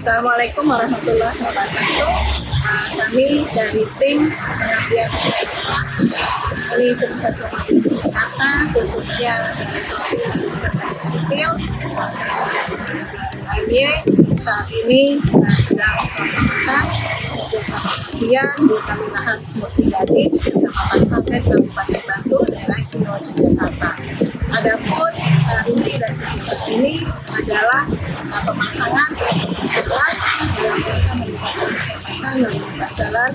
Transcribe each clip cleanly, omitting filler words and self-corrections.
Assalamualaikum warahmatullahi wabarakatuh. Kami dari tim pengabdian dari Pusat Jakarta, khususnya dari sipil, ini saat ini sedang melaksanakan kegiatan di Kelurahan Mutigadi, Kecamatan Santet, Kabupaten Bantul, daerah istimewa Yogyakarta. Adapun inti dari kegiatan ini adalah pemasangan jalan yang mereka melibatkan lalu lintas jalan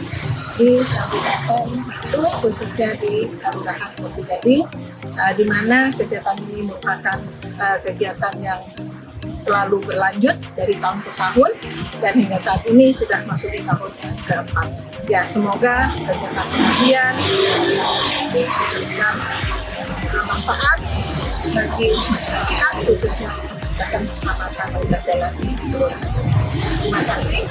di Kabupaten Bantul, khususnya di Kelurahan Mutigadi, di mana kegiatan ini merupakan kegiatan yang selalu berlanjut dari tahun ke tahun dan hingga saat ini sudah masuk di tahun keempat. Ya, semoga kegiatan pengabdian memberikan manfaat bagi masyarakat, khususnya untuk keselamatan lalu lintas jalan di Kelurahan. Terima kasih.